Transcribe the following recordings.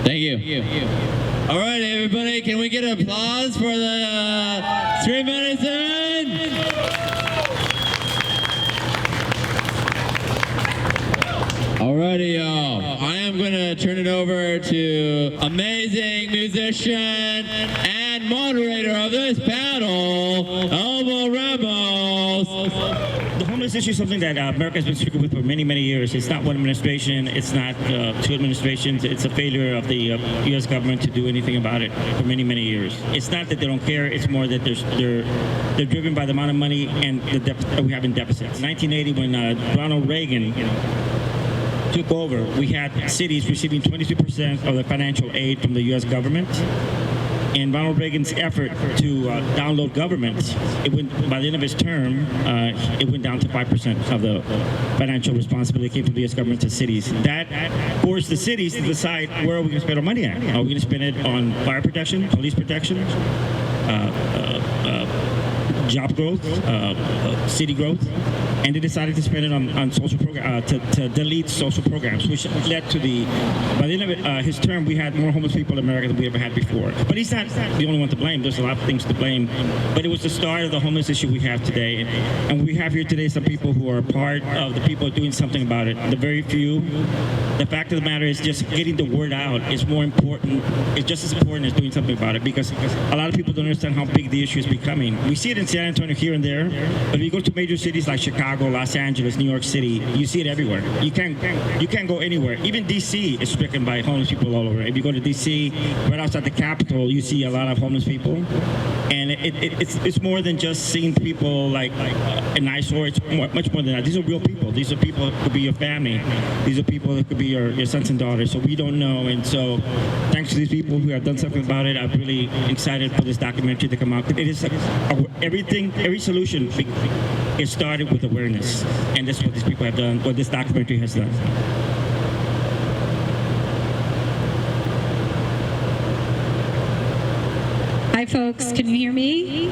Thank you. All right, everybody, can we get applause for the 3 minutes in? Alrighty, y'all. I am going to turn it over to amazing musician and moderator of this panel, Elmo Ramos. The homeless issue is something that America has been stricken with for many, many years. It's not one administration. It's not two administrations. It's a failure of the U.S. government to do anything about it for many, many years. It's not that they don't care. It's more that they're driven by the amount of money and the that we have in deficits. 1980, when Ronald Reagan took over, we had cities receiving 23% of the financial aid from the U.S. government. And Ronald Reagan's effort to download government, it went, by the end of his term, it went down to 5% of the financial responsibility came from the U.S. government to cities. That forced the cities to decide where are we going to spend our money at. Are we going to spend it on fire protection, police protection, job growth, city growth? And they decided to spend it on social programs, to delete social programs, which led to by the end of his term, we had more homeless people in America than we ever had before. But he's not the only one to blame. There's a lot of things to blame. But it was the start of the homeless issue we have today. And we have here today some people who are part of the people doing something about it. The very few. The fact of the matter is just getting the word out is more important. It's just as important as doing something about it, because a lot of people don't understand how big the issue is becoming. We see it in San Antonio here and there, but if you go to major cities like Chicago, Los Angeles, New York City, you see it everywhere. You can't go anywhere. Even DC is stricken by homeless people all over. If you go to DC, right outside the Capitol, you see a lot of homeless people. And it's more than just seeing people like an eyesore. It's much more than that. These are real people. These are people that could be your family. These are people that could be your sons and daughters. So we don't know. And so thanks to these people who have done something about it, I'm really excited for this documentary to come out. It is every solution, it started with awareness. And that's what these people have done, what this documentary has done. Hi folks, can you hear me?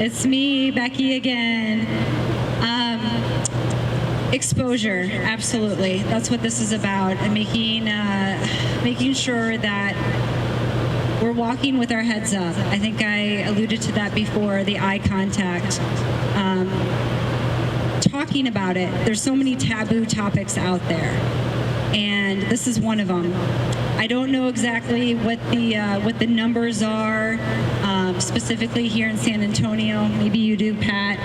It's me, Becky again. Exposure, absolutely. That's what this is about, and making sure that we're walking with our heads up. I think I alluded to that before, the eye contact. Talking about it. There's so many taboo topics out there, and this is one of them. I don't know exactly what the numbers are specifically here in San Antonio. Maybe you do, Pat.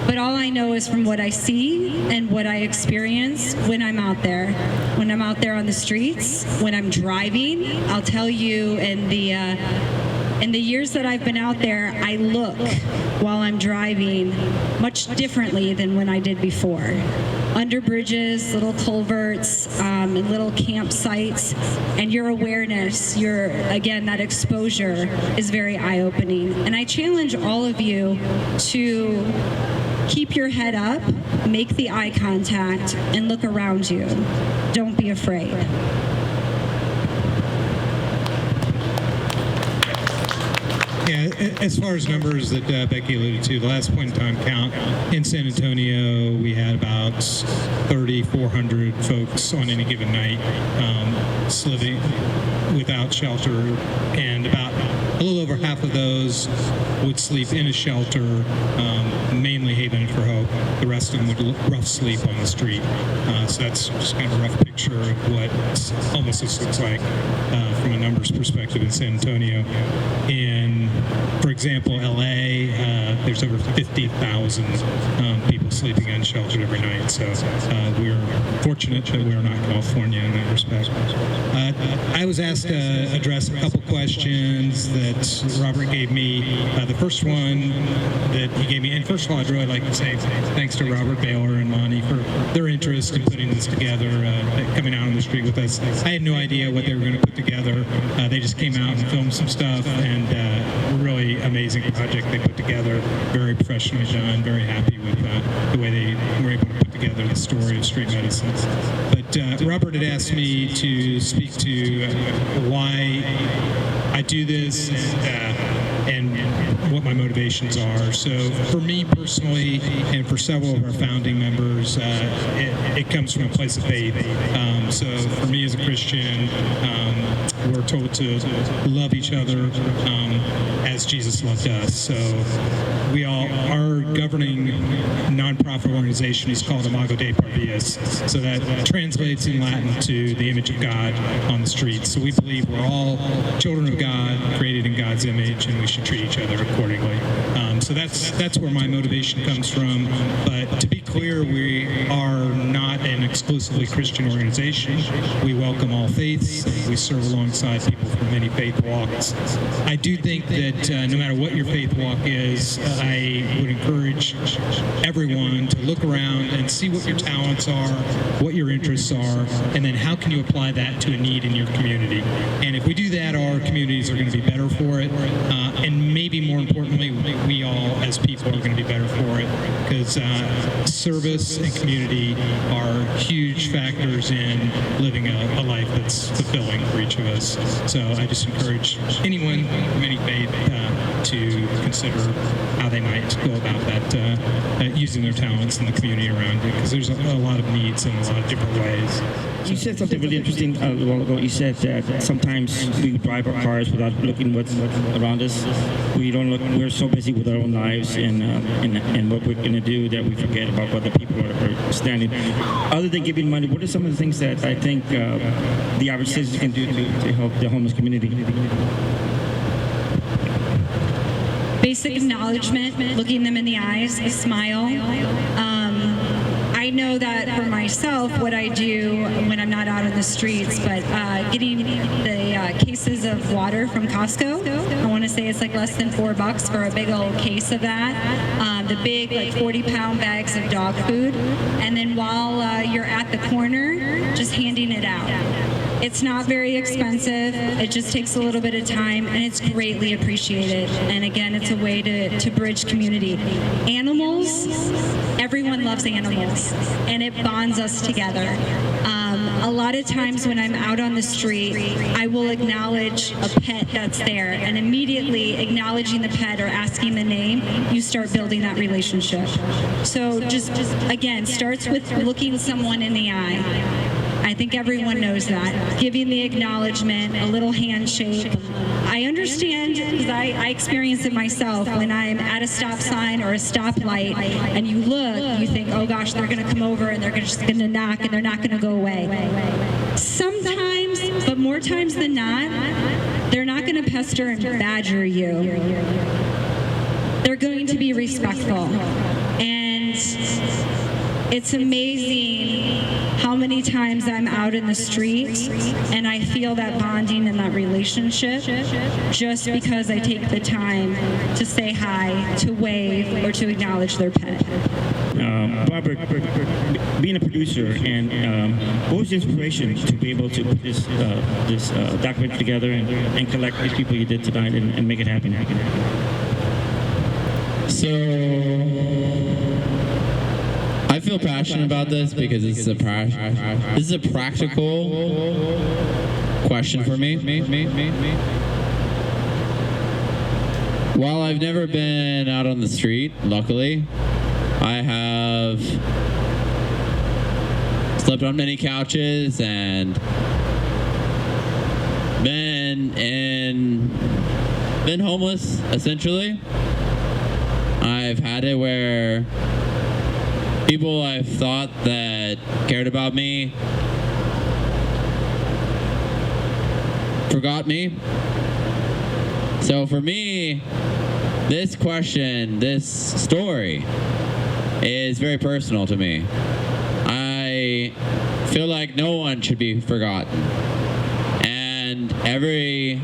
But all I know is from what I see and what I experience when I'm out there. When I'm out there on the streets, when I'm driving, I'll tell you in the years that I've been out there, I look while I'm driving much differently than when I did before. Under bridges, little culverts, and little campsites, and your awareness, again, that exposure is very eye-opening. And I challenge all of you to keep your head up, make the eye contact, and look around you. Don't be afraid. Yeah, as far as numbers that Becky alluded to, the last point in time count in San Antonio, we had about 3,400 folks on any given night living without shelter, and about a little over half of those would sleep in a shelter, mainly Haven for Hope. The rest of them would rough sleep on the street. So that's just kind of a rough picture of what homelessness looks like from a numbers perspective in San Antonio. In, for example, LA, there's over 50,000 people sleeping unsheltered every night. So we're fortunate that we're not California in that respect. I was asked to address a couple questions that Robert gave me. The first one that he gave me, and first of all, I'd really like to say thanks to Robert Baylor and Monty for their interest in putting this together, coming out on the street with us. I had no idea what they were going to put together. They just came out and filmed some stuff, and really amazing project they put together. Very professionally done. Very happy with the way they were able to put together the story of street medicine. But Robert had asked me to speak to why I do this and what my motivations are. So for me personally, and for several of our founding members, it comes from a place of faith. So for me as a Christian, we're told to love each other as Jesus loved us. So our governing nonprofit organization is called Imago Dei Parvis. So that translates in Latin to the image of God on the streets. So we believe we're all children of God, created in God's image, and we should treat each other accordingly. So that's where my motivation comes from. But to be clear, we are not an exclusively Christian organization. We welcome all faiths. We serve alongside people from many faith walks. I do think that no matter what your faith walk is, I would encourage everyone to look around and see what your talents are, what your interests are, and then how can you apply that to a need in your community. And if we do that, our communities are going to be better for it. And maybe more importantly, we all as people are going to be better for it, because service and community are huge factors in living a life that's fulfilling for each of us. So I just encourage anyone of any faith to consider how they might go about that, using their talents in the community around you, because there's a lot of needs in a lot of different ways. You said something really interesting a while ago. You said that sometimes we drive our cars without looking what's around us. We don't look. We're so busy with our own lives and what we're going to do that we forget about what the people are standing. Other than giving money, what are some of the things that I think the average citizen can do to help the homeless community? Basic acknowledgement, looking them in the eyes, a smile. I know that for myself, what I do when I'm not out in the streets, but getting the cases of water from Costco, I want to say it's like less than $4 for a big old case of that. The big, like 40-pound bags of dog food. And then while you're at the corner, just handing it out. It's not very expensive. It just takes a little bit of time, and it's greatly appreciated. And again, it's a way to bridge community. Animals, everyone loves animals, and it bonds us together. A lot of times when I'm out on the street, I will acknowledge a pet that's there, and immediately acknowledging the pet or asking the name, you start building that relationship. So just again, starts with looking someone in the eye. I think everyone knows that. Giving the acknowledgement, a little handshake. I understand, because I experience it myself, when I'm at a stop sign or a stoplight and you look, you think, oh gosh, they're going to come over and they're just going to knock and they're not going to go away. Sometimes, but more times than not, they're not going to pester and badger you. They're going to be respectful. And it's amazing how many times I'm out in the street and I feel that bonding and that relationship just because I take the time to say hi, to wave, or to acknowledge their pet. Robert, being a producer, and what was the inspiration to be able to put this documentary together and collect these people you did tonight and make it happen? So I feel passionate about this because this is a practical question for me. While I've never been out on the street, luckily, I have slept on many couches and been homeless, essentially. I've had it where people I've thought that cared about me forgot me. So for me, this question, this story is very personal to me. I feel like no one should be forgotten. And every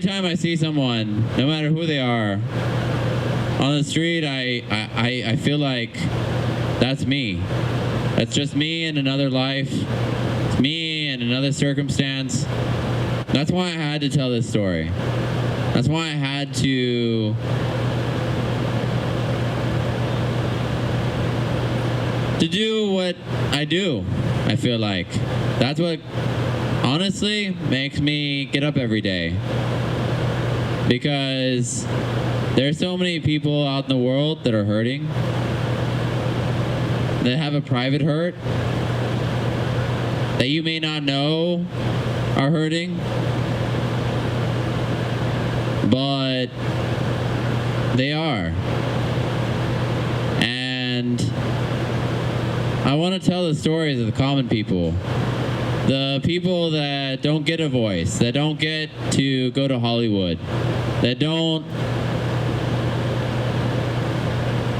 time I see someone, no matter who they are, on the street, I feel like that's me. That's just me in another life. It's me in another circumstance. That's why I had to tell this story. That's why I had to do what I do, I feel like. That's what honestly makes me get up every day. Because there's so many people out in the world that are hurting, that have a private hurt, that you may not know are hurting, but they are. And I want to tell the stories of the common people. The people that don't get a voice, that don't get to go to Hollywood, that don't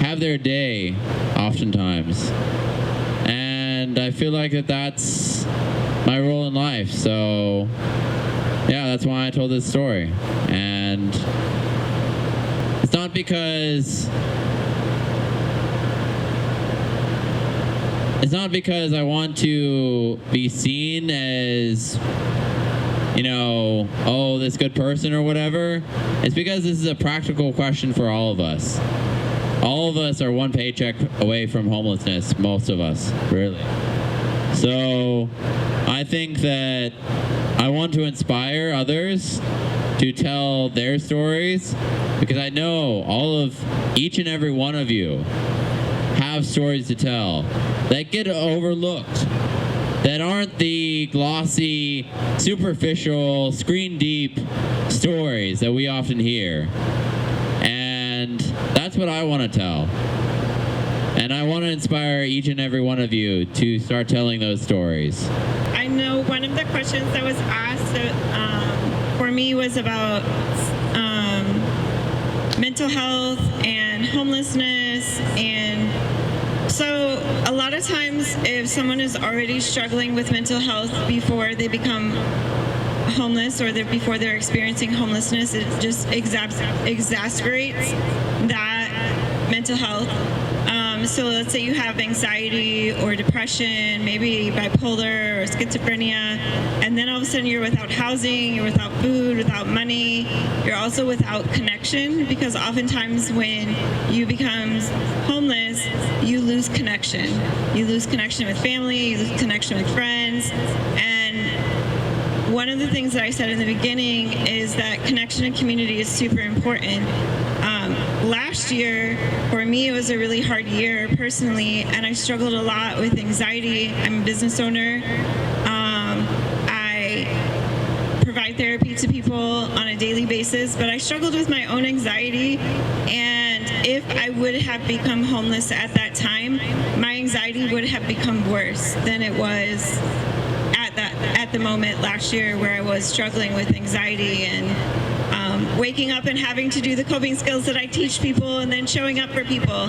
have their day oftentimes. And I feel like that's my role in life. So yeah, that's why I told this story. And it's not because I want to be seen as, you know, oh, this good person or whatever. It's because this is a practical question for all of us. All of us are one paycheck away from homelessness, most of us, really. So I think that I want to inspire others to tell their stories, because I know each and every one of you have stories to tell that get overlooked, that aren't the glossy, superficial, screen deep stories that we often hear. And that's what I want to tell. And I want to inspire each and every one of you to start telling those stories. I know one of the questions that was asked for me was about mental health and homelessness. And so a lot of times if someone is already struggling with mental health before they become homeless or before they're experiencing homelessness, it just exacerbates that mental health. So let's say you have anxiety or depression, maybe bipolar or schizophrenia, and then all of a sudden you're without housing, you're without food, without money, you're also without connection, because oftentimes when you become homeless, you lose connection. You lose connection with family, you lose connection with friends, and one of the things that I said in the beginning is that connection and community is super important. Last year, for me, it was a really hard year personally, and I struggled a lot with anxiety. I'm a business owner. I provide therapy to people on a daily basis, but I struggled with my own anxiety, and if I would have become homeless at that time, my anxiety would have become worse than it was at the moment last year, where I was struggling with anxiety and waking up and having to do the coping skills that I teach people, and then showing up for people,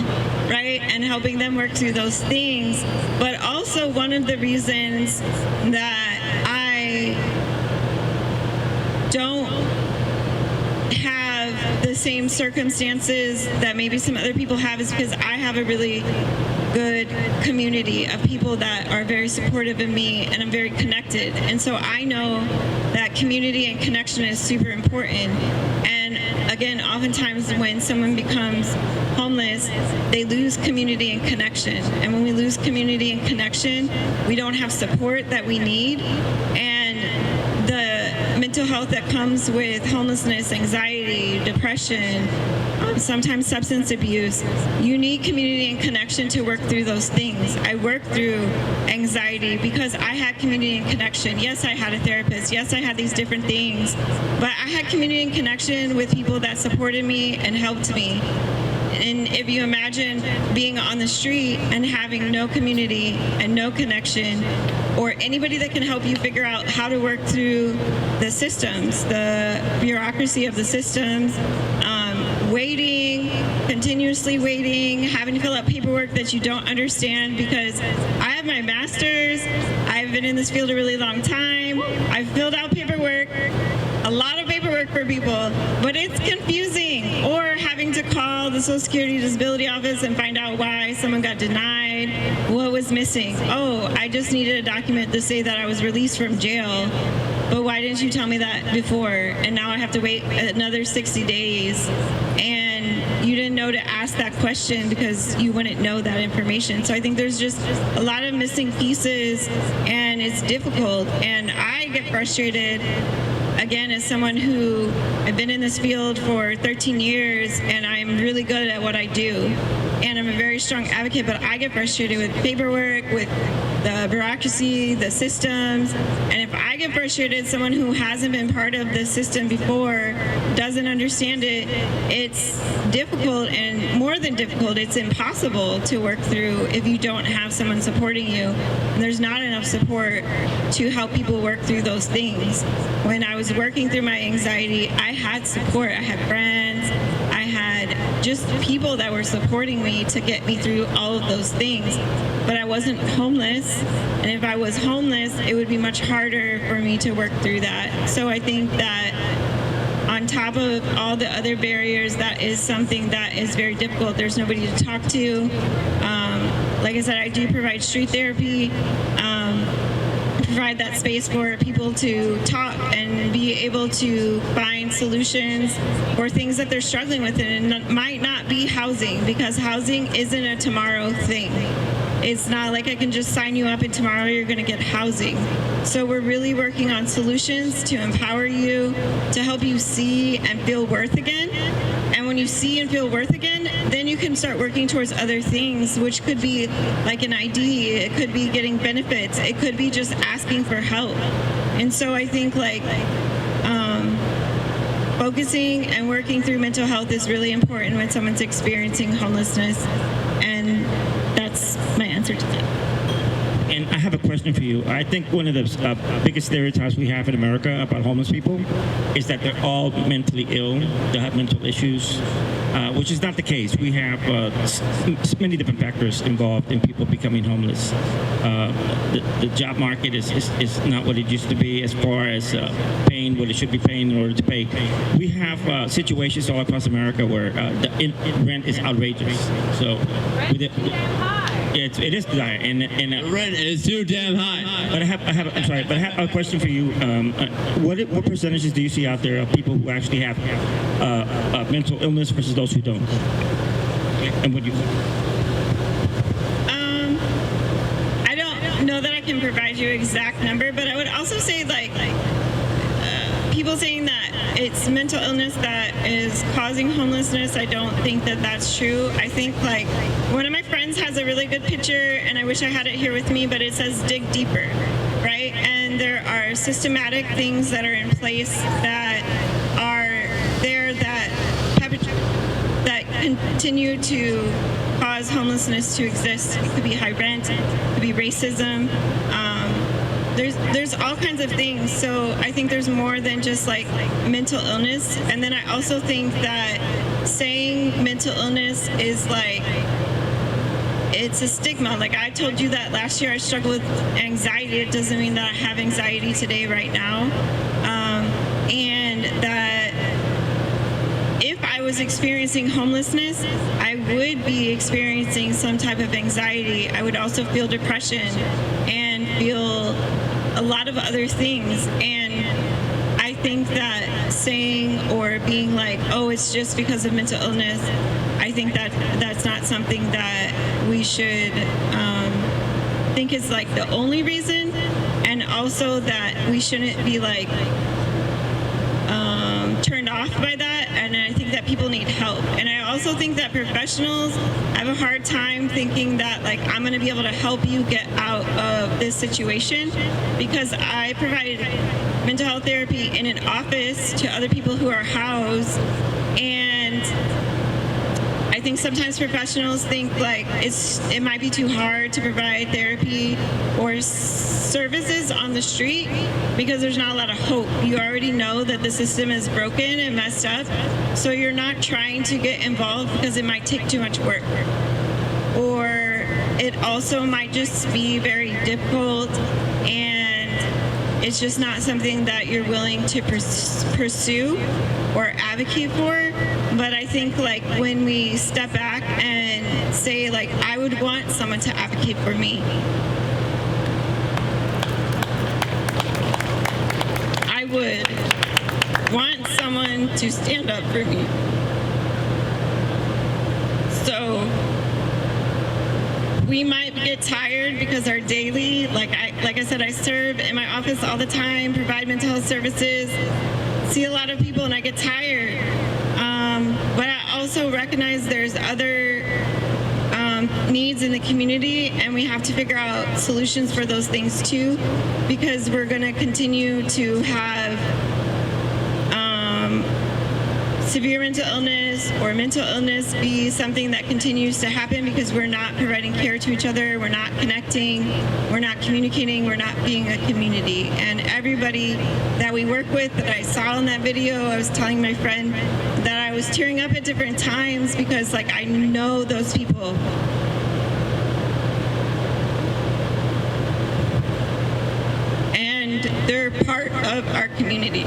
right? And helping them work through those things. But also one of the reasons that I don't have the same circumstances that maybe some other people have is because I have a really good community of people that are very supportive of me, and I'm very connected. And so I know that community and connection is super important. And again, oftentimes when someone becomes homeless, they lose community and connection. And when we lose community and connection, we don't have support that we need. And the mental health that comes with homelessness, anxiety, depression, sometimes substance abuse, you need community and connection to work through those things. I worked through anxiety because I had community and connection. Yes, I had a therapist. Yes, I had these different things, but I had community and connection with people that supported me and helped me. And if you imagine being on the street and having no community and no connection, or anybody that can help you figure out how to work through the systems, the bureaucracy of the systems, waiting, continuously waiting, having to fill out paperwork that you don't understand, because I have my master's, I've been in this field a really long time, I've filled out paperwork, a lot of paperwork for people, but it's confusing. Or having to call the Social Security Disability Office and find out why someone got denied, what was missing. Oh, I just needed a document to say that I was released from jail, but why didn't you tell me that before? And now I have to wait another 60 days. And you didn't know to ask that question because you wouldn't know that information. So I think there's just a lot of missing pieces, and it's difficult. And I get frustrated, again, as someone who I've been in this field for 13 years, and I'm really good at what I do. And I'm a very strong advocate, but I get frustrated with paperwork, with the bureaucracy, the systems. And if I get frustrated, someone who hasn't been part of the system before, doesn't understand it, it's difficult, and more than difficult, it's impossible to work through if you don't have someone supporting you. And there's not enough support to help people work through those things. When I was working through my anxiety, I had support. I had friends. I had just people that were supporting me to get me through all of those things. But I wasn't homeless. And if I was homeless, it would be much harder for me to work through that. So I think that on top of all the other barriers, that is something that is very difficult. There's nobody to talk to. Like I said, I do provide street therapy. Provide that space for people to talk and be able to find solutions for things that they're struggling with. And it might not be housing, because housing isn't a tomorrow thing. It's not like I can just sign you up and tomorrow you're going to get housing. So we're really working on solutions to empower you, to help you see and feel worth again. And when you see and feel worth again, then you can start working towards other things, which could be like an ID, it could be getting benefits, it could be just asking for help. And so I think focusing and working through mental health is really important when someone's experiencing homelessness. And that's my answer to that. And I have a question for you. I think one of the biggest stereotypes we have in America about homeless people is that they're all mentally ill, they have mental issues, which is not the case. We have many different factors involved in people becoming homeless. The job market is not what it used to be as far as paying what it should be paying in order to pay. We have situations all across America where the rent is outrageous. So with it is high, and The rent is too damn high. but I'm sorry, but I have a question for you. What percentages do you see out there of people who actually have mental illness versus those who don't? And what do you? I don't know that I can provide you an exact number, but I would also say people saying that it's mental illness that is causing homelessness, I don't think that that's true. I think one of my friends has a really good picture, and I wish I had it here with me, but it says dig deeper, right? And there are systematic things that are in place that are there that continue to cause homelessness to exist. It could be high rent, it could be racism. There's all kinds of things. So I think there's more than just mental illness. And then I also think that saying mental illness is it's a stigma. I told you that last year I struggled with anxiety. It doesn't mean that I have anxiety today right now. And that if I was experiencing homelessness, I would be experiencing some type of anxiety. I would also feel depression and feel a lot of other things. And I think that saying or being oh, it's just because of mental illness, I think that that's not something that we should think is the only reason. And also that we shouldn't be turned off by that. And I think that people need help. And I also think that professionals have a hard time thinking that I'm going to be able to help you get out of this situation, because I provide mental health therapy in an office to other people who are housed. And I think sometimes professionals think it might be too hard to provide therapy or services on the street because there's not a lot of hope. You already know that the system is broken and messed up, so you're not trying to get involved because it might take too much work. Or it also might just be very difficult, and it's just not something that you're willing to pursue or advocate for. But I think when we step back and say I would want someone to advocate for me. I would want someone to stand up for me. So we might get tired because our daily, like I said, I serve in my office all the time, provide mental health services, see a lot of people, and I get tired. But I also recognize there's other needs in the community, and we have to figure out solutions for those things too, because we're going to continue to have severe mental illness or mental illness be something that continues to happen because we're not providing care to each other, we're not connecting, we're not communicating, we're not being a community. And everybody that we work with, that I saw in that video, I was telling my friend that I was tearing up at different times because like I know those people. And they're part of our community.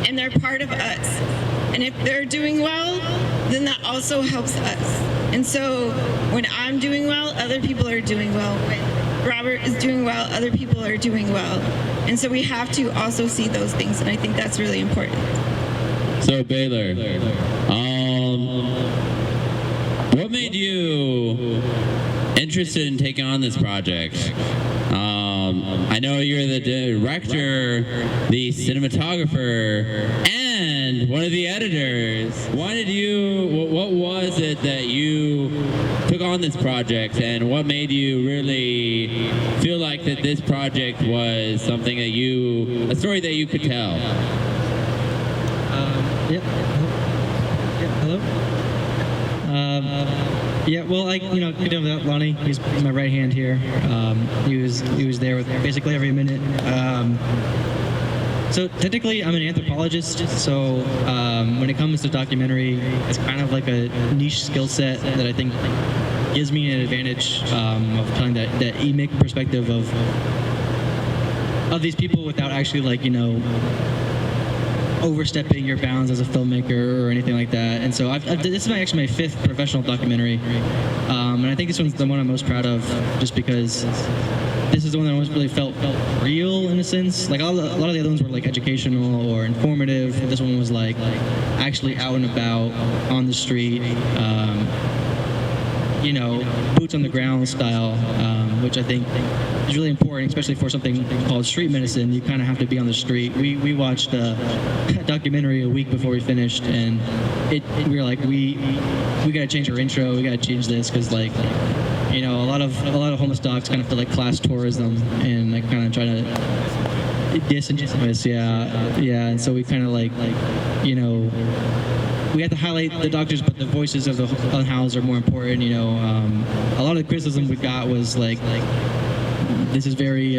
And they're part of us. And if they're doing well, then that also helps us. And so when I'm doing well, other people are doing well. When Robert is doing well, other people are doing well. And so we have to also see those things, and I think that's really important. So Baylor, what made you interested in taking on this project? I know you're the director, the cinematographer, and one of the editors. What was it that you took on this project, and what made you really feel like that this project was something that a story that you could tell? Hello. Yeah, well, without Lonnie, he's my right hand here. He was there with basically every minute. So technically, I'm an anthropologist. So when it comes to documentary, it's kind of like a niche skill set that I think gives me an advantage of telling that emic perspective of these people without actually overstepping your bounds as a filmmaker or anything like that. And so this is actually my 5th professional documentary, and I think this one's the one I'm most proud of, just because this is the one that almost really felt real in a sense. Like a lot of the other ones were like educational or informative. This one was like actually out and about on the street, boots on the ground style, which I think is really important, especially for something called street medicine. You kind of have to be on the street. We watched a documentary a week before we finished, and we were like, we got to change our intro. We got to change this because a lot of homeless docs kind of feel like class tourism, and I kind of try to disingenuous. Yeah. And so we kind of we have to highlight the doctors, but the voices of the unhoused are more important. A lot of the criticism we got was like this is very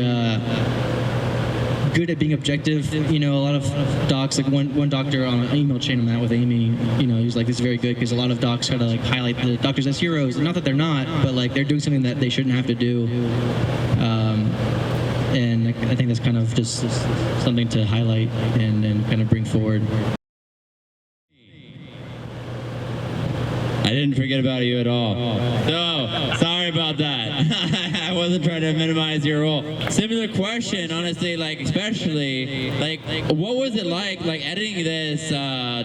good at being objective. A lot of docs, like one doctor on an email chain I'm at with Amy, he's like, this is very good because a lot of docs try to highlight the doctors as heroes. Not that they're not, but they're doing something that they shouldn't have to do. And I think that's kind of just something to highlight and kind of bring forward. I didn't forget about you at all. So, sorry about that. I wasn't trying to minimize your role. Similar question, honestly, especially, what was it like editing this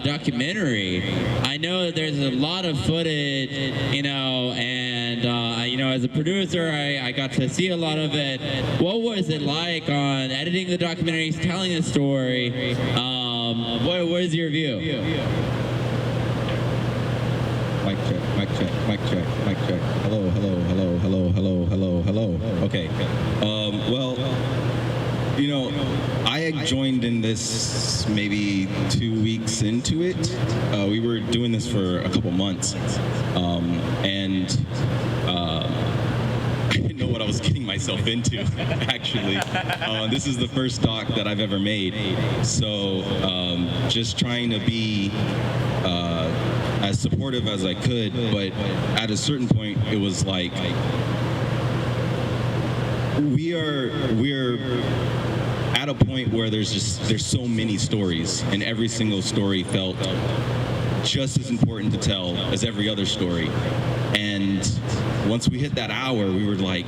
documentary? I know that there's a lot of footage, and, as a producer, I got to see a lot of it. What was it like on editing the documentaries, telling the story? What is your view? Mic check. Hello. Okay. I had joined in this maybe 2 weeks into it. We were doing this for a couple months, and I didn't know what I was getting myself into, actually. This is the first doc that I've ever made, so just trying to be as supportive as I could, but at a certain point, it was like we're at a point where there's so many stories, and every single story felt just as important to tell as every other story. And once we hit that hour, we were like,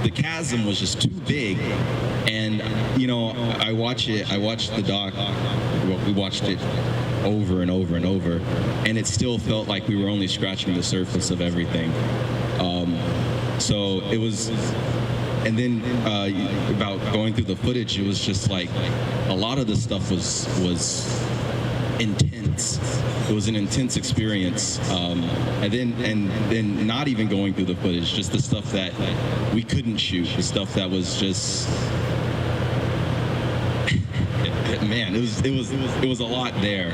the chasm was just too big, and I watched the doc. We watched it over and over and over, and it still felt like we were only scratching the surface of everything. So it was, and then about going through the footage, it was just like a lot of the stuff was intense. It was an intense experience, and then not even going through the footage, just the stuff that we couldn't shoot, the stuff that was just. Man, it was a lot there,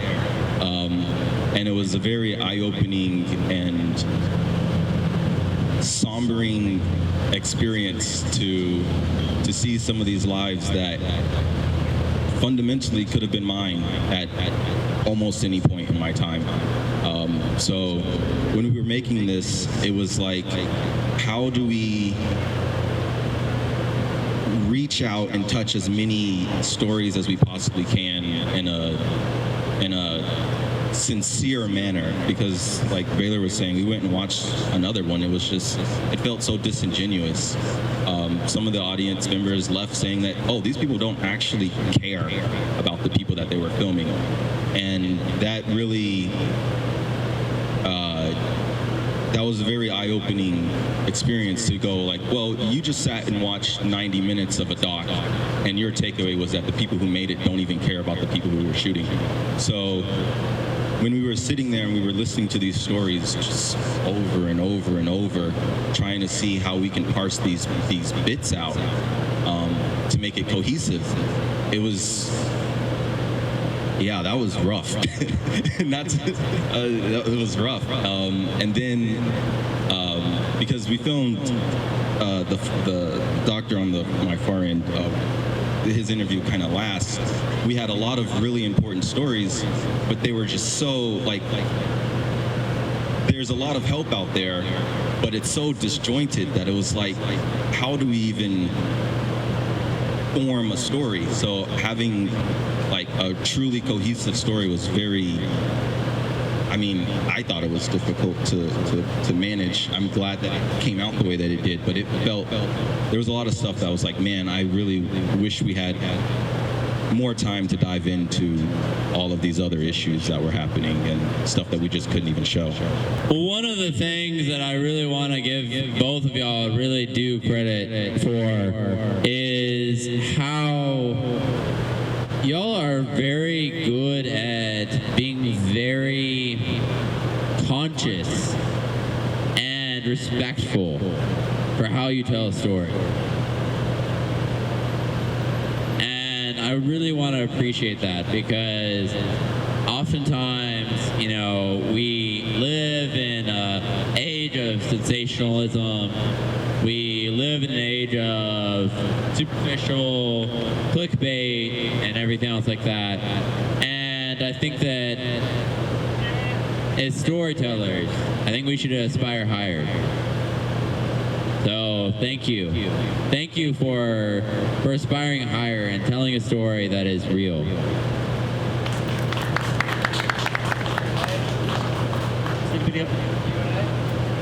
and it was a very eye-opening and sombering experience to see some of these lives that fundamentally could have been mine at almost any point in my time. So when we were making this, it was like, how do we reach out and touch as many stories as we possibly can in a sincere manner? Because like Baylor was saying, we went and watched another one. It felt so disingenuous. Some of the audience members left saying that, oh, these people don't actually care about the people that they were filming. And that really, that was a very eye-opening experience to go like, well, you just sat and watched 90 minutes of a doc, and your takeaway was that the people who made it don't even care about the people who were shooting. So when we were sitting there and we were listening to these stories just over and over and over, trying to see how we can parse these bits out to make it cohesive, it was. Yeah, that was rough. And it was rough. And then because we filmed the doctor on my far end, his interview kind of last. We had a lot of really important stories, but they were just so like there's a lot of help out there, but it's so disjointed that it was like, how do we even form a story? So having like a truly cohesive story was very, I thought it was difficult to manage. I'm glad that it came out the way that it did, but it felt, there was a lot of stuff that was like, man, I really wish we had more time to dive into all of these other issues that were happening and stuff that we just couldn't even show. Well, one of the things that I really want to give both of y'all really due credit for is how y'all are very good at being very conscious and respectful for how you tell a story. And I really want to appreciate that, because oftentimes, we live in an age of sensationalism. We live in an age of superficial clickbait and everything else like that. And I think that as storytellers, I think we should aspire higher. So thank you. Thank you for aspiring higher and telling a story that is real.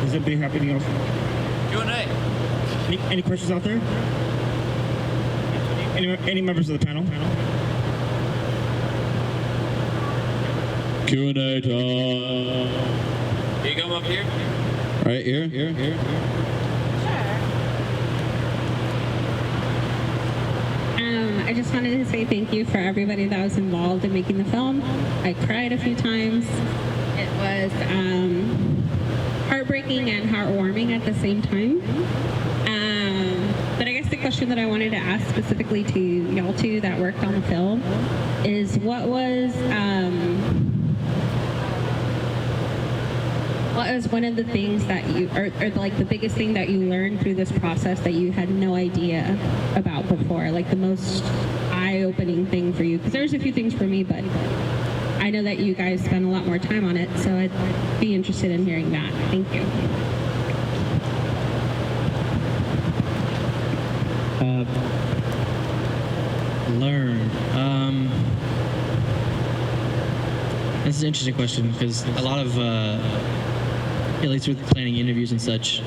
Does anybody have anything else? Q&A. Any questions out there? Any members of the panel? Q&A time. Can you come up here? Right here? Here. I just wanted to say thank you for everybody that was involved in making the film. I cried a few times. It was heartbreaking and heartwarming at the same time. But I guess the question that I wanted to ask specifically to y'all two that worked on the film is what was one of the things that you, or like the biggest thing that you learned through this process that you had no idea about before, like the most eye-opening thing for you? Because there's a few things for me, but I know that you guys spend a lot more time on it, so I'd be interested in hearing that. Thank you. Learn. This is an interesting question because a lot of at least with planning interviews and such,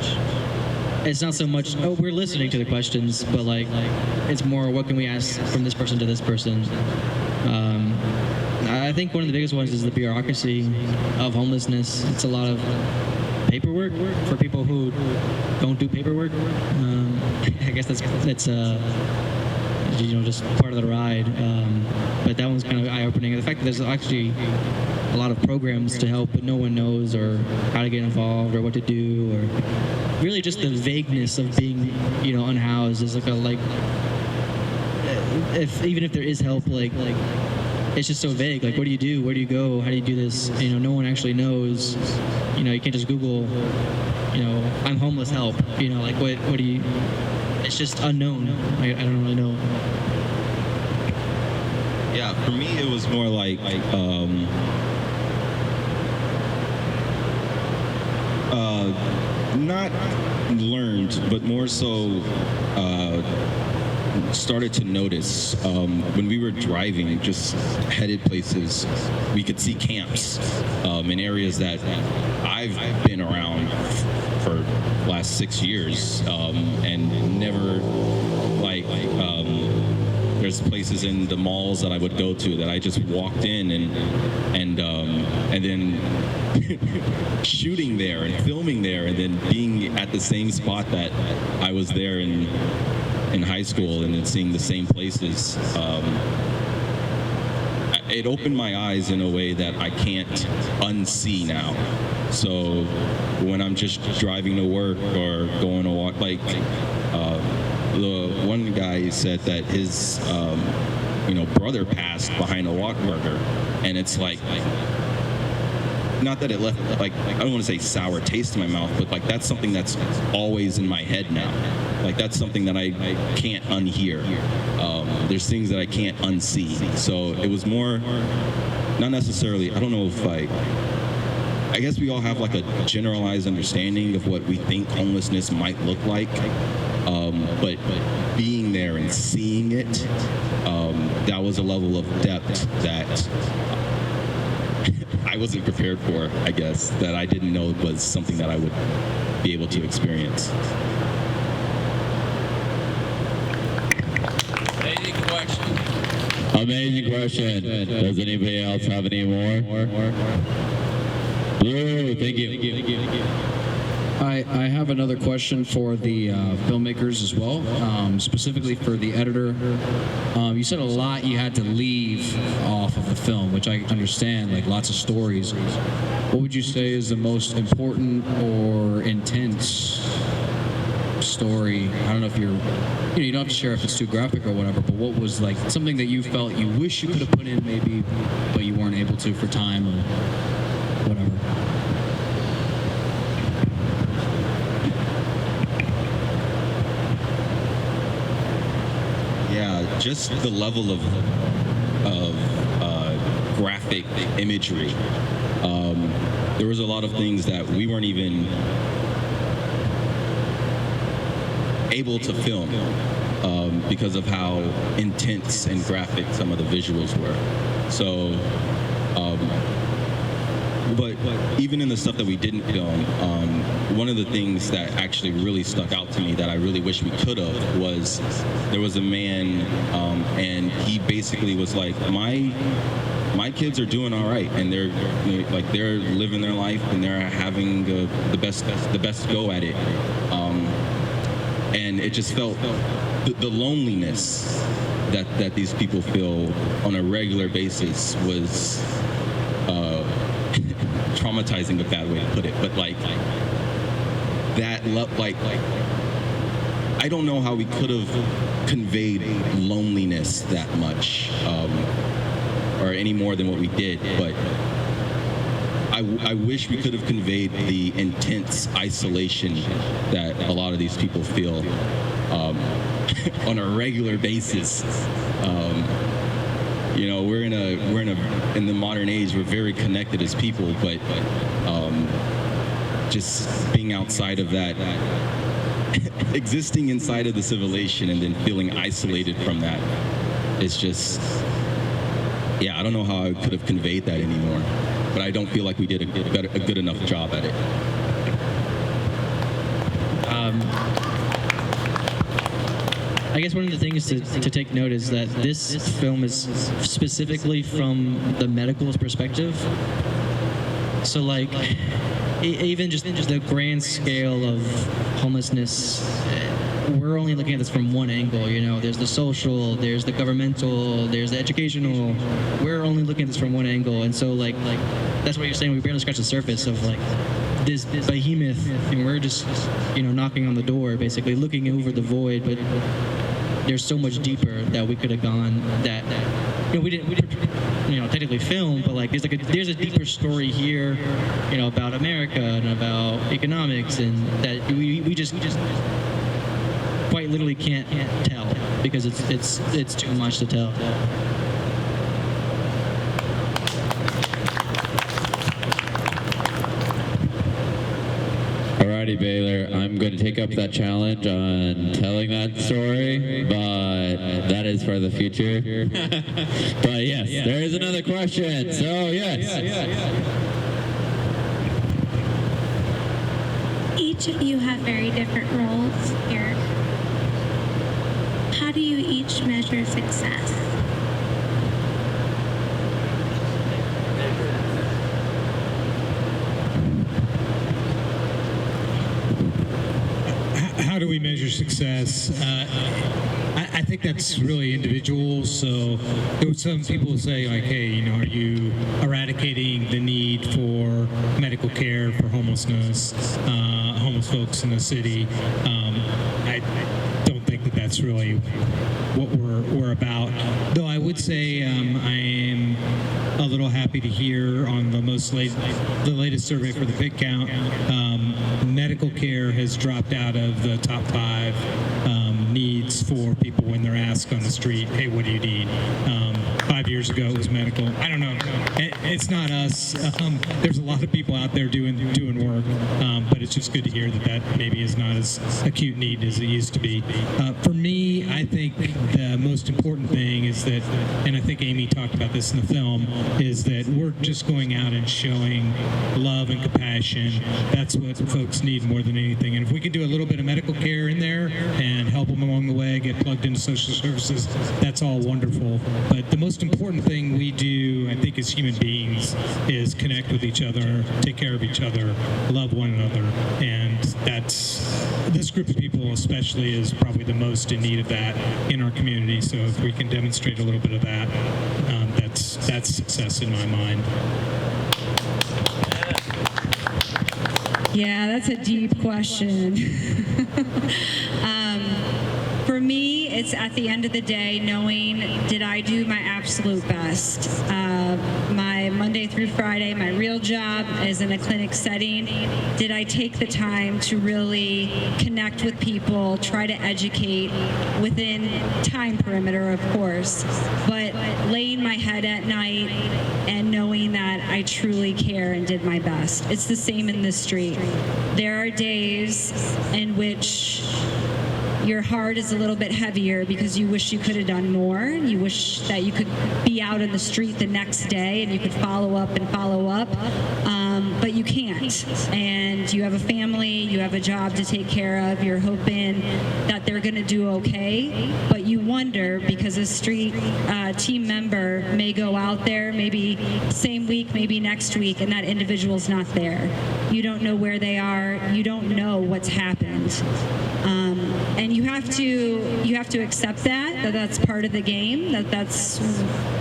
it's not so much, oh, we're listening to the questions, but like it's more, what can we ask from this person to this person? I think one of the biggest ones is the bureaucracy of homelessness. It's a lot of paperwork for people who don't do paperwork. I guess that's just part of the ride. But that one's kind of eye-opening. The fact that there's actually a lot of programs to help, but no one knows or how to get involved or what to do, or really just the vagueness of being, unhoused is even if there is help, it's just so vague. Like, what do you do? Where do you go? How do you do this? No one actually knows. You can't just Google, I'm homeless, help. What do you? It's just unknown. I don't really know. Yeah, for me it was more like not learned, but more so started to notice when we were driving, just headed places, we could see camps in areas that I've been around for the last 6 years and never there's places in the malls that I would go to that I just walked in and then shooting there and filming there and then being at the same spot that I was there in high school and then seeing the same places. It opened my eyes in a way that I can't unsee now. So when I'm just driving to work or going to walk, the one guy said that his brother passed behind a Walkburger, and it's not that it left I don't want to say sour taste in my mouth, but that's something that's always in my head now. That's something that I can't unhear. There's things that I can't unsee. So it was more, not necessarily, I don't know if I guess we all have a generalized understanding of what we think homelessness might look like. But being there and seeing it, that was a level of depth that I wasn't prepared for, I guess, that I didn't know was something that I would be able to experience. Amazing question. Does anybody else have any more? Blue, thank you. I have another question for the filmmakers as well, specifically for the editor. You said a lot you had to leave off of the film, which I understand, lots of stories. What would you say is the most important or intense story? I don't know if you don't have to share if it's too graphic or whatever, but what was something that you felt you wish you could have put in maybe, but you weren't able to for time or whatever? Yeah, just the level of graphic imagery. There was a lot of things that we weren't even able to film because of how intense and graphic some of the visuals were. So, but even in the stuff that we didn't film, one of the things that actually really stuck out to me that I really wish we could have was there was a man and he basically was like, my kids are doing all right, and they're living their life and they're having the best go at it. And it just felt the loneliness that these people feel on a regular basis was traumatizing, a bad way to put it, but I don't know how we could have conveyed loneliness that much or any more than what we did, but I wish we could have conveyed the intense isolation that a lot of these people feel on a regular basis. We're in the modern age, we're very connected as people, but just being outside of that, existing inside of the civilization and then feeling isolated from that, it's just, I don't know how I could have conveyed that anymore. But I don't feel like we did a good enough job at it. I guess one of the things to take note is that this film is specifically from the medical perspective. So like, even just the grand scale of homelessness, we're only looking at this from one angle. You know, there's the social, there's the governmental, there's the educational. We're only looking at this from one angle, and so like that's what you're saying. We barely scratch the surface of like this behemoth, and we're just knocking on the door, basically looking over the void, but there's so much deeper that we could have gone that we didn't technically film, but like there's a deeper story here, about America and about economics, and that we just quite literally can't tell because it's too much to tell. Alrighty, Baylor, I'm going to take up that challenge on telling that story, but that is for the future. But yes, there is another question. So yes. Each of you have very different roles here. How do you each measure success? How do we measure success? I think that's really individual. So some people say like, hey, are you eradicating the need for medical care for homeless folks in the city? I don't think that that's really what we're about. Though I would say I am a little happy to hear on the latest survey for the Pig Count, medical care has dropped out of the top 5 needs for people when they're asked on the street, hey, what do you need? 5 years ago it was medical. I don't know. It's not us. There's a lot of people out there doing work, but it's just good to hear that maybe is not as acute need as it used to be. For me, I think the most important thing is that, and I think Amy talked about this in the film, is that we're just going out and showing love and compassion. That's what folks need more than anything. And if we can do a little bit of medical care in there and help them along the way, get plugged into social services, that's all wonderful. But the most important thing we do, I think, as human beings is connect with each other, take care of each other, love one another. And this group of people especially is probably the most in need of that in our community. So if we can demonstrate a little bit of that, that's success in my mind. Yeah, that's a deep question. For me, it's at the end of the day knowing, did I do my absolute best? My Monday through Friday, my real job is in a clinic setting. Did I take the time to really connect with people, try to educate within time perimeter, of course, but laying my head at night and knowing that I truly care and did my best. It's the same in the street. There are days in which your heart is a little bit heavier because you wish you could have done more. You wish that you could be out in the street the next day and you could follow up, but you can't. And you have a family, you have a job to take care of. You're hoping that they're going to do okay, but you wonder because a street team member may go out there maybe same week, maybe next week, and that individual's not there. You don't know where they are. You don't know what's happened. And you have to accept that's part of the game, that's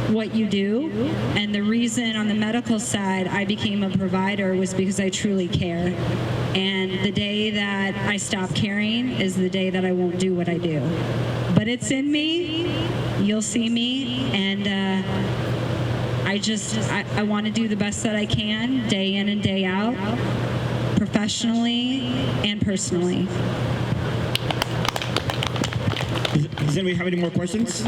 what you do. And the reason on the medical side I became a provider was because I truly care. And the day that I stop caring is the day that I won't do what I do. But it's in me. You'll see me. And I want to do the best that I can, day in and day out, professionally and personally. Does anybody have any more questions?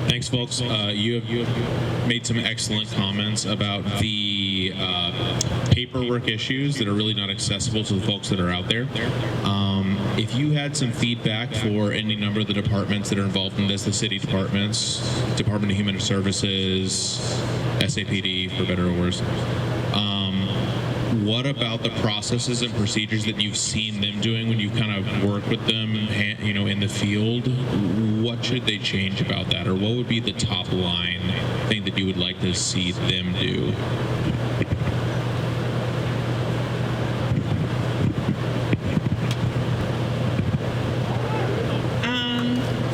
Thanks Thanks, folks. You have made some excellent comments about the paperwork issues that are really not accessible to the folks that are out there. If you had some feedback for any number of the departments that are involved in this, the city departments, Department of Human Services, SAPD, for better or worse, what about the processes and procedures that you've seen them doing when you kind of work with them, in the field? What should they change about that, or what would be the top line thing that you would like to see them do?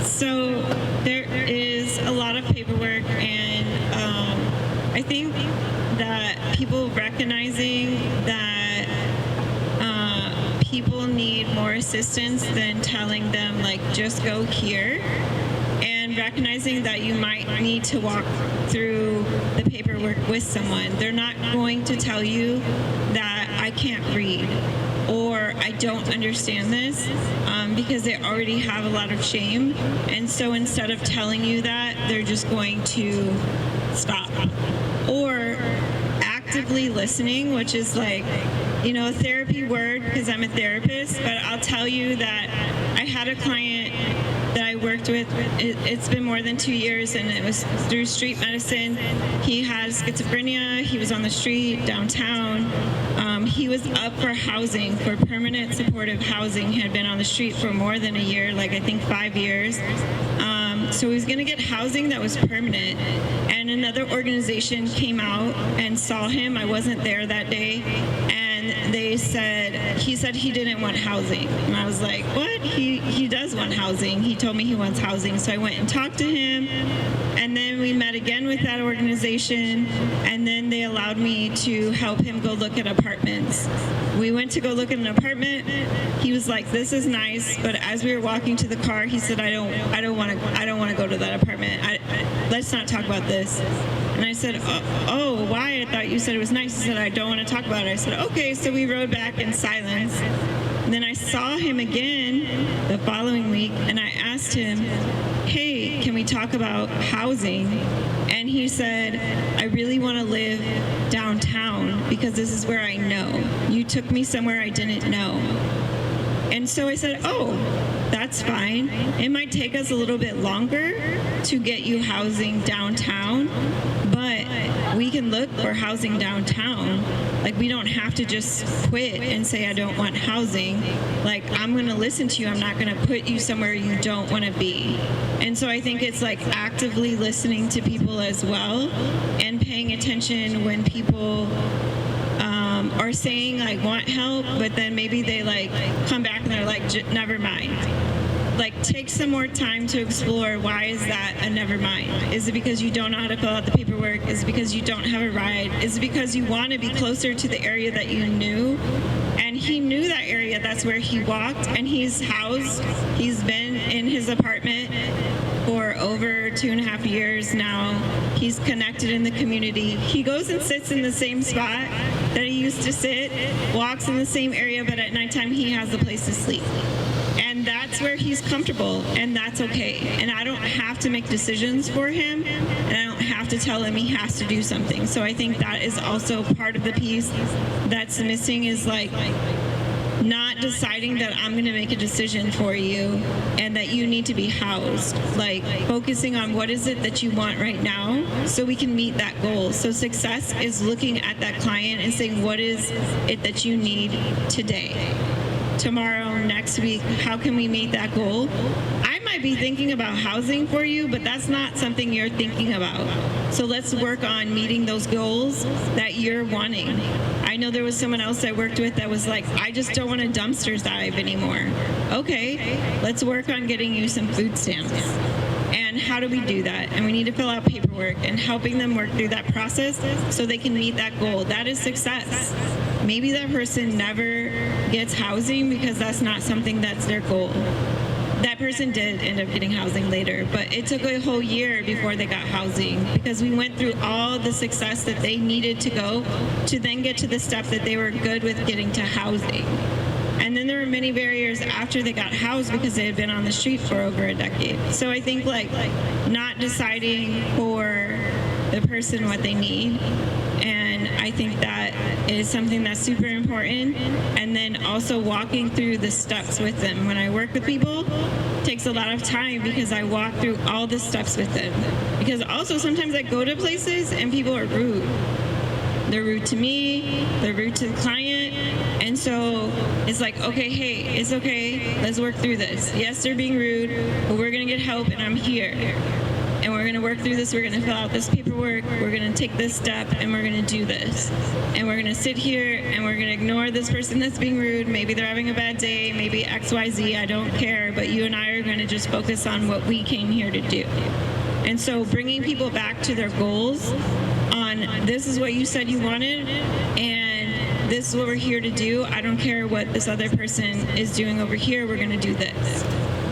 So there is a lot of paperwork, and I think that people recognizing that people need more assistance than telling them, like, just go here, and recognizing that you might need to walk through the paperwork with someone. They're not going to tell you that I can't read or I don't understand this, because they already have a lot of shame. And so instead of telling you that, they're just going to stop. Or actively listening, which is like, a therapy word because I'm a therapist, but I'll tell you that I had a client that I worked with. It's been more than 2 years, and it was through street medicine. He had schizophrenia. He was on the street downtown. He was up for housing, for permanent supportive housing. He had been on the street for more than a year, like I think 5 years. So he was going to get housing that was permanent. And another organization came out and saw him. I wasn't there that day. And he said he didn't want housing. And I was like, what? He does want housing. He told me he wants housing. So I went and talked to him. And then we met again with that organization. And then they allowed me to help him go look at apartments. We went to go look at an apartment. He was like, this is nice. But as we were walking to the car, he said, I don't want to go to that apartment. Let's not talk about this. And I said, oh, why? I thought you said it was nice. He said, I don't want to talk about it. I said, okay. So we rode back in silence. And then I saw him again the following week, and I asked him, hey, can we talk about housing? And he said, I really want to live downtown because this is where I know. You took me somewhere I didn't know. And so I said, oh, that's fine. It might take us a little bit longer to get you housing downtown, but we can look for housing downtown. Like, we don't have to just quit and say, I don't want housing. Like, I'm going to listen to you. I'm not going to put you somewhere you don't want to be. And so I think it's like actively listening to people as well, and paying attention when people are saying, like, want help, but then maybe they like come back and they're like, never mind. Like, take some more time to explore, why is that a never mind? Is it because you don't know how to fill out the paperwork? Is it because you don't have a ride? Is it because you want to be closer to the area that you knew? And he knew that area. That's where he walked, and he's housed. He's been in his apartment for over 2.5 years now. He's connected in the community. He goes and sits in the same spot that he used to sit, walks in the same area, but at nighttime he has a place to sleep. And that's where he's comfortable, and that's okay. And I don't have to make decisions for him, and I don't have to tell him he has to do something. So I think that is also part of the piece that's missing, is like not deciding that I'm going to make a decision for you and that you need to be housed. Like, focusing on what is it that you want right now so we can meet that goal. So success is looking at that client and saying, what is it that you need today? Tomorrow, next week, how can we meet that goal? I might be thinking about housing for you, but that's not something you're thinking about. So let's work on meeting those goals that you're wanting. I know there was someone else I worked with that was like, I just don't want to dumpster dive anymore. Okay, let's work on getting you some food stamps. And how do we do that? And we need to fill out paperwork, and helping them work through that process so they can meet that goal. That is success. Maybe that person never gets housing because that's not something that's their goal. That person did end up getting housing later, but it took a whole year before they got housing because we went through all the success that they needed to go to then get to the step that they were good with getting to housing. And then there were many barriers after they got housed because they had been on the street for over a decade. So I think like not deciding for the person what they need. And I think that is something that's super important. And then also walking through the steps with them. When I work with people, it takes a lot of time because I walk through all the steps with them. Because also sometimes I go to places and people are rude. They're rude to me, they're rude to the client. And so it's like, okay, hey, it's okay, let's work through this. Yes, they're being rude, but we're gonna get help and I'm here. And we're going to work through this. We're going to fill out this paperwork. We're going to take this step, and we're going to do this. And we're going to sit here, and we're going to ignore this person that's being rude. Maybe they're having a bad day. Maybe X, Y, Z. I don't care. But you and I are going to just focus on what we came here to do. And so bringing people back to their goals on this is what you said you wanted, and this is what we're here to do. I don't care what this other person is doing over here. We're going to do this.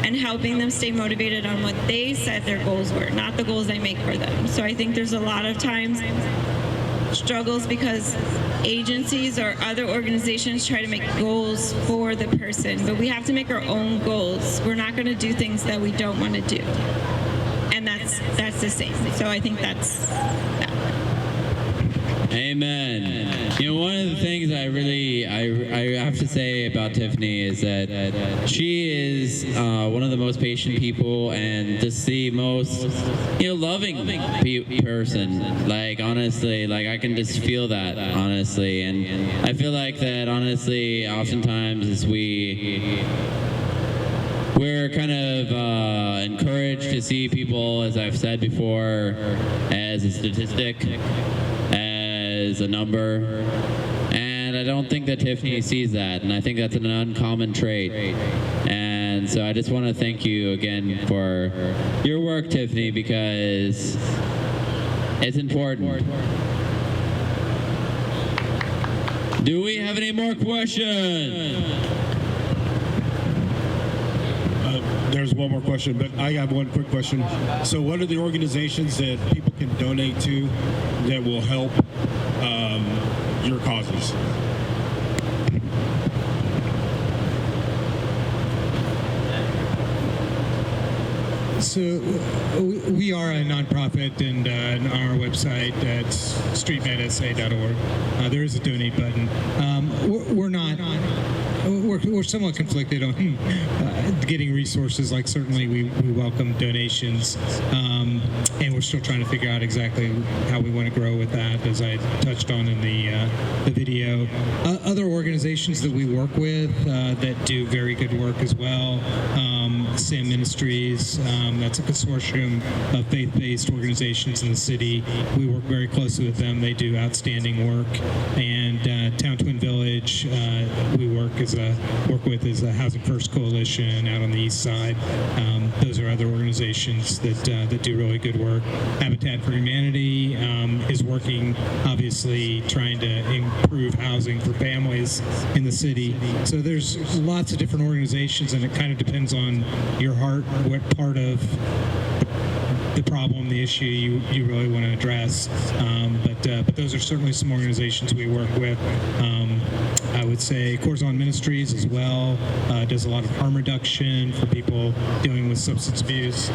And helping them stay motivated on what they said their goals were, not the goals I make for them. So I think there's a lot of times struggles because agencies or other organizations try to make goals for the person, but we have to make our own goals. We're not going to do things that we don't want to do. And that's the same. So I think that's that. Amen. You know, one of the things I have to say about Tiffany is that she is one of the most patient people and just the most, loving person. Like, honestly, like I can just feel that, honestly. And I feel like that, honestly, oftentimes as we're kind of encouraged to see people, as I've said before, as a statistic, as a number, and I don't think that Tiffany sees that, and I think that's an uncommon trait. And so I just want to thank you again for your work, Tiffany, because it's important. Do we have any more questions? There's one more question, but I have one quick question. So what are the organizations that people can donate to that will help your causes? So we are a nonprofit, and on our website at streetmedsa.org, there is a donate button. We're somewhat conflicted on getting resources. Like, certainly we welcome donations, and we're still trying to figure out exactly how we want to grow with that, as I touched on in the video. Other organizations that we work with that do very good work as well. SAM Ministries, that's a consortium of faith-based organizations in the city. We work very closely with them. They do outstanding work. And Town Twin Village, we work with as a Housing First Coalition out on the east side. Those are other organizations that do really good work. Habitat for Humanity is working, obviously, trying to improve housing for families in the city. So there's lots of different organizations, and it kind of depends on your heart, what part of the problem, the issue you really want to address. But those are certainly some organizations we work with. I would say Corazon Ministries as well does a lot of harm reduction for people dealing with substance abuse.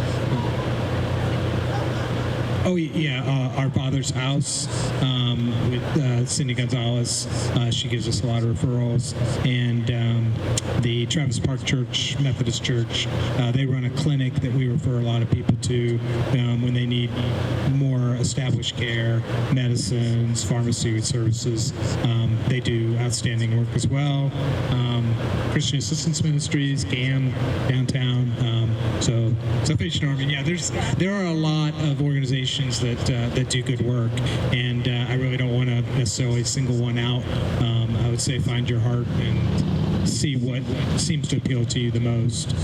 Oh, yeah, Our Father's House with Cindy Gonzalez. She gives us a lot of referrals. And the Travis Park Church, Methodist Church, they run a clinic that we refer a lot of people to when they need more established care, medicines, pharmacy services. They do outstanding work as well. Christian Assistance Ministries, GAM, downtown. So Salvation Army. Yeah, there are a lot of organizations that do good work, and I really don't want to necessarily single one out. I would say find your heart and see what seems to appeal to you the most.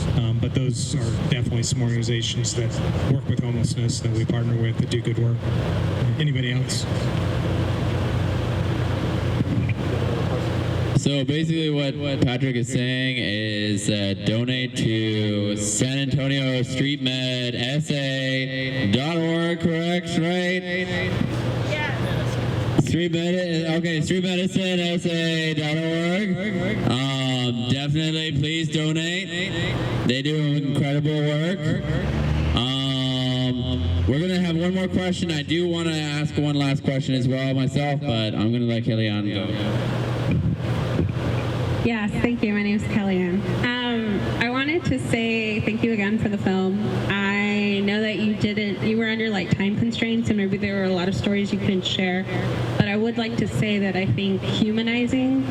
But those are definitely some organizations that work with homelessness that we partner with that do good work. Anybody else? So basically what Patrick is saying is donate to San Antonio Street Med SA.org, correct? Right? streetmedicine.org. Definitely, please donate. They do incredible work. We're going to have one more question. I do want to ask one last question as well myself, but I'm going to let Kellyanne go. Yes, thank you. My name is Kellyanne. I wanted to say thank you again for the film. I know that you were under like time constraints, and maybe there were a lot of stories you couldn't share, but I would like to say that I think humanizing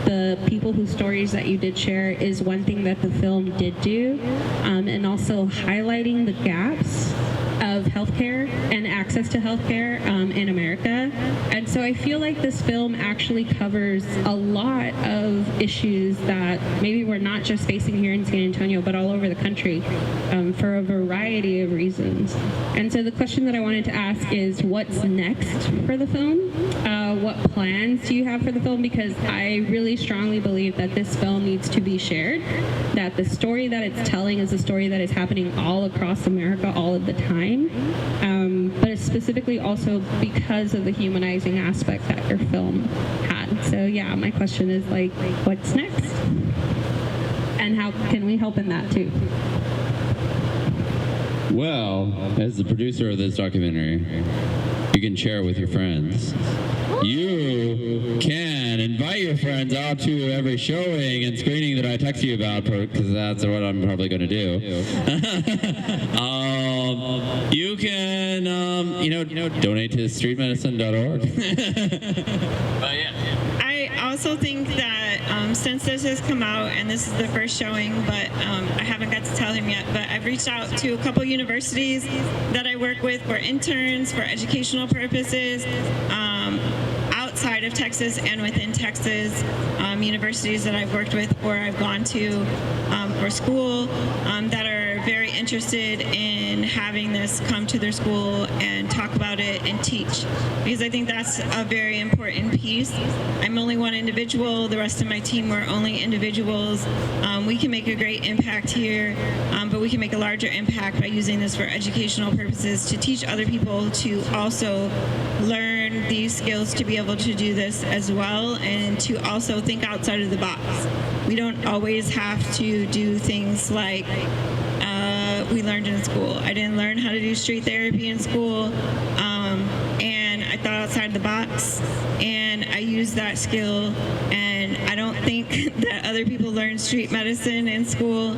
the people whose stories that you did share is one thing that the film did do, and also highlighting the gaps of healthcare and access to healthcare in America. And so I feel like this film actually covers a lot of issues that maybe we're not just facing here in San Antonio, but all over the country for a variety of reasons. And so the question that I wanted to ask is, what's next for the film? What plans do you have for the film? Because I really strongly believe that this film needs to be shared, that the story that it's telling is a story that is happening all across America all of the time, but it's specifically also because of the humanizing aspect that your film had. So yeah, my question is like, what's next? And how can we help in that too? Well, as the producer of this documentary, you can share it with your friends. You can invite your friends out to every showing and screening that I text you about, because that's what I'm probably going to do. You can, donate to streetmedicine.org. But yeah. I also think that since this has come out, and this is the first showing, but I haven't got to tell him yet, but I've reached out to a couple universities that I work with for interns, for educational purposes, outside of Texas and within Texas, universities that I've worked with or I've gone to for school that are very interested in having this come to their school and talk about it and teach, because I think that's a very important piece. I'm only one individual. The rest of my team were only individuals. We can make a great impact here, but we can make a larger impact by using this for educational purposes to teach other people to also learn these skills to be able to do this as well, and to also think outside of the box. We don't always have to do things like we learned in school. I didn't learn how to do street therapy in school, and I thought outside the box, and I used that skill, and I don't think that other people learn street medicine in school.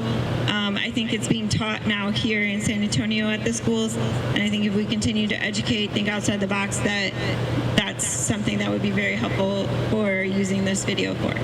I think it's being taught now here in San Antonio at the schools, and I think if we continue to educate, think outside the box, that's something that would be very helpful for using this video for.